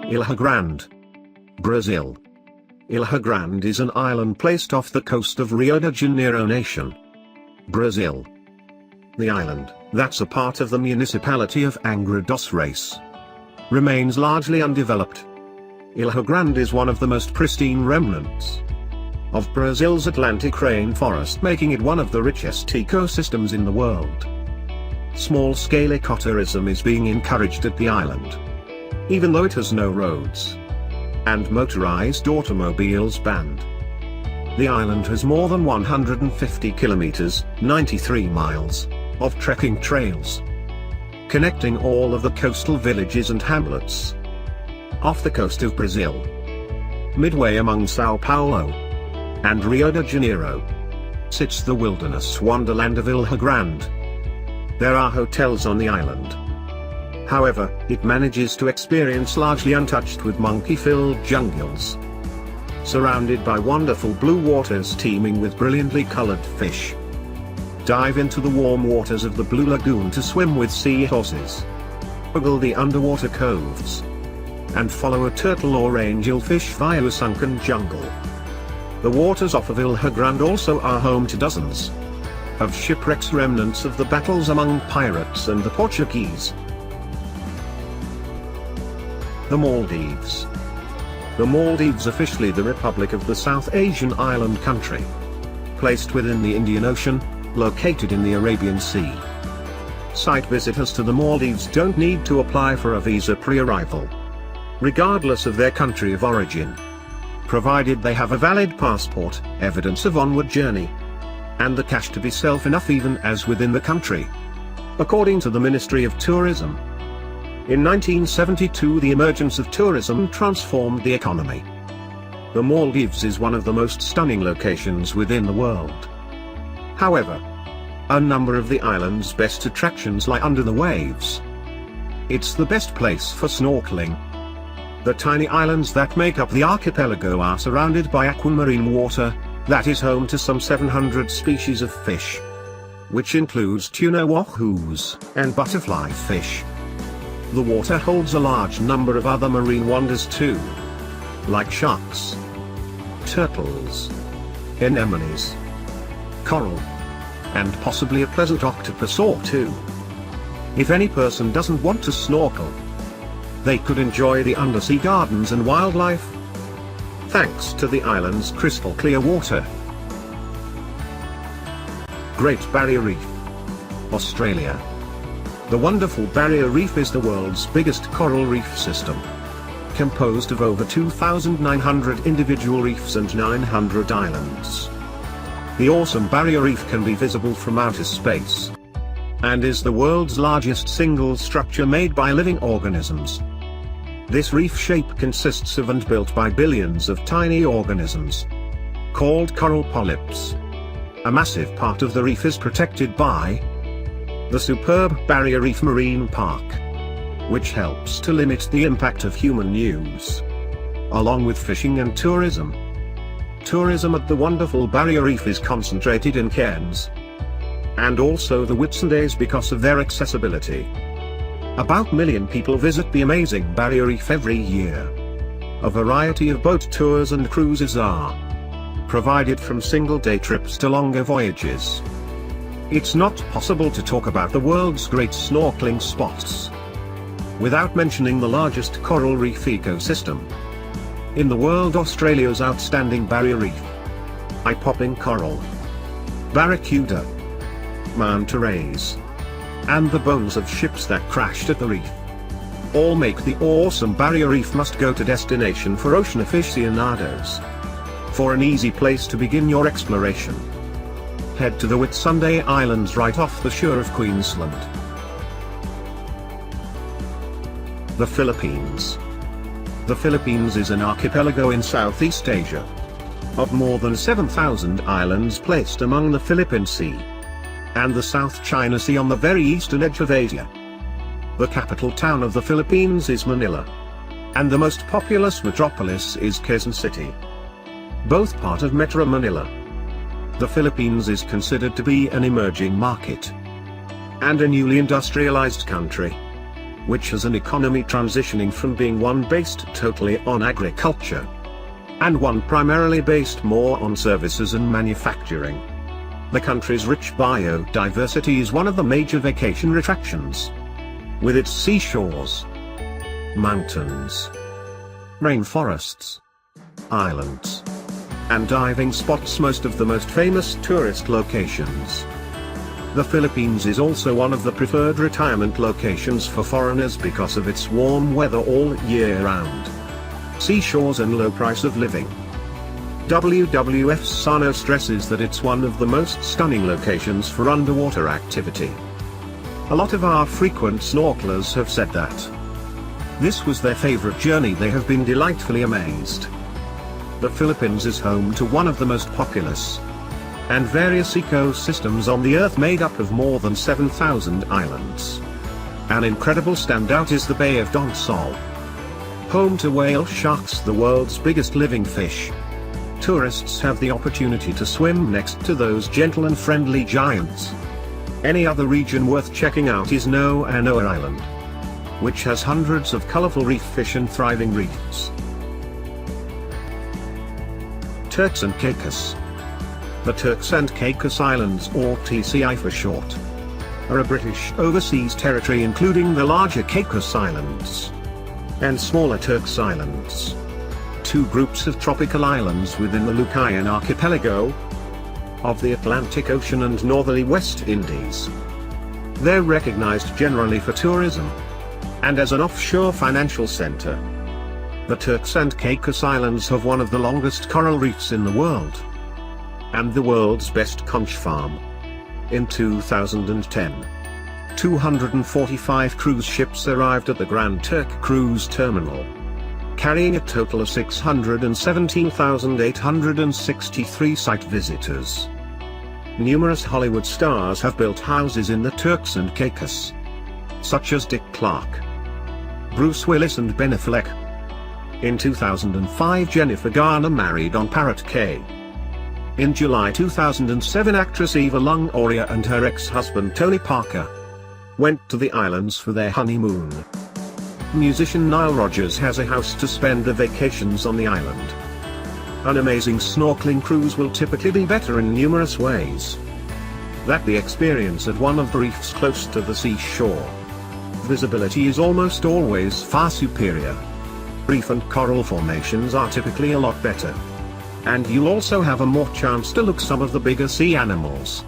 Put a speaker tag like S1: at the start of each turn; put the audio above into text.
S1: Ilha Grande, Brazil. Ilha Grande is an island placed off the coast of Rio de Janeiro nation, Brazil. The island, that's a part of the municipality of Angra dos Reis, remains largely undeveloped. Ilha Grande is one of the most pristine remnants of Brazil's Atlantic rainforest, making it one of the richest ecosystems in the world. Small-scale ecotourism is being encouraged at the island, even though it has no roads and motorized automobiles banned. The island has more than 150 kilometers, 93 miles, of trekking trails, connecting all of the coastal villages and hamlets off the coast of Brazil. Midway among Sao Paulo and Rio de Janeiro sits the wilderness wonderland of Ilha Grande. There are hotels on the island. However, it manages to experience largely untouched with monkey-filled jungles, surrounded by wonderful blue waters teeming with brilliantly colored fish. Dive into the warm waters of the Blue Lagoon to swim with seahorses, ogle the underwater coves, and follow a turtle or angelfish via a sunken jungle. The waters off of Ilha Grande also are home to dozens of shipwrecks, remnants of the battles among pirates and the Portuguese. The Maldives. The Maldives, officially the Republic of the South Asian island country, placed within the Indian Ocean, located in the Arabian Sea. Site visitors to the Maldives don't need to apply for a visa pre-arrival, regardless of their country of origin, provided they have a valid passport, evidence of onward journey, and the cash to be safe enough even as within the country. According to the Ministry of Tourism, in 1972 the emergence of tourism transformed the economy. The Maldives is one of the most stunning locations within the world. However, a number of the island's best attractions lie under the waves. It's the best place for snorkeling. The tiny islands that make up the archipelago are surrounded by aquamarine water that is home to some 700 species of fish, which includes tuna, wahoos, and butterfly fish. The water holds a large number of other marine wonders too, like sharks, turtles, anemones, coral, and possibly a pleasant octopus or two. If any person doesn't want to snorkel, they could enjoy the undersea gardens and wildlife, thanks to the island's crystal clear water. Great Barrier Reef, Australia. The wonderful Barrier Reef is the world's biggest coral reef system, composed of over 2,900 individual reefs and 900 islands. The awesome Barrier Reef can be visible from outer space, and is the world's largest single structure made by living organisms. This reef shape consists of and built by billions of tiny organisms, called coral polyps. A massive part of the reef is protected by the superb Barrier Reef Marine Park, which helps to limit the impact of human use, along with fishing and tourism. Tourism at the wonderful Barrier Reef is concentrated in Cairns, and also the Whitsundays because of their accessibility. About 1 million people visit the amazing Barrier Reef every year. A variety of boat tours and cruises are provided, from single-day trips to longer voyages. It's not possible to talk about the world's great snorkeling spots without mentioning the largest coral reef ecosystem in the world, Australia's outstanding Barrier Reef. Eye-popping coral, barracuda, manta rays, and the bones of ships that crashed at the reef all make the awesome Barrier Reef must-go-to destination for ocean aficionados. For an easy place to begin your exploration, head to the Whitsunday Islands right off the shore of Queensland. The Philippines. The Philippines is an archipelago in Southeast Asia, of more than 7,000 islands placed among the Philippine Sea and the South China Sea on the very eastern edge of Asia. The capital town of the Philippines is Manila, and the most populous metropolis is Quezon City, both part of Metro Manila. The Philippines is considered to be an emerging market and a newly industrialized country. which has an economy transitioning from being one based totally on agriculture, and one primarily based more on services and manufacturing. The country's rich biodiversity is one of the major vacation attractions. With its seashores, mountains, rainforests, islands, and diving spots, most of the most famous tourist locations. The Philippines is also one of the preferred retirement locations for foreigners because of its warm weather all year round, seashores and low price of living. WWF Sano stresses that it's one of the most stunning locations for underwater activity. A lot of our frequent snorkelers have said that this was their favorite journey. They have been delightfully amazed. The Philippines is home to one of the most populous and various ecosystems on the earth, made up of more than 7,000 islands. An incredible standout is the Bay of Donsol, home to whale sharks, the world's biggest living fish. Tourists have the opportunity to swim next to those gentle and friendly giants. Any other region worth checking out is Noa Island, which has hundreds of colorful reef fish and thriving reefs. Turks and Caicos. The Turks and Caicos Islands, or TCI for short, are a British overseas territory including the larger Caicos Islands and smaller Turks Islands, two groups of tropical islands within the Lucayan archipelago of the Atlantic Ocean and northerly West Indies. They're recognized generally for tourism and as an offshore financial center. The Turks and Caicos Islands have one of the longest coral reefs in the world, and the world's best conch farm. In 2010, 245 cruise ships arrived at the Grand Turk Cruise Terminal, carrying a total of 617,863 site visitors. Numerous Hollywood stars have built houses in the Turks and Caicos, such as Dick Clark, Bruce Willis and Ben Affleck. In 2005, Jennifer Garner married on Parrot Cay. In July 2007, actress Eva Longoria and her ex-husband Tony Parker went to the islands for their honeymoon. Musician Nile Rodgers has a house to spend the vacations on the island. An amazing snorkeling cruise will typically be better in numerous ways than the experience at one of the reefs close to the seashore. Visibility is almost always far superior. Reef and coral formations are typically a lot better, and you'll also have a more chance to look some of the bigger sea animals.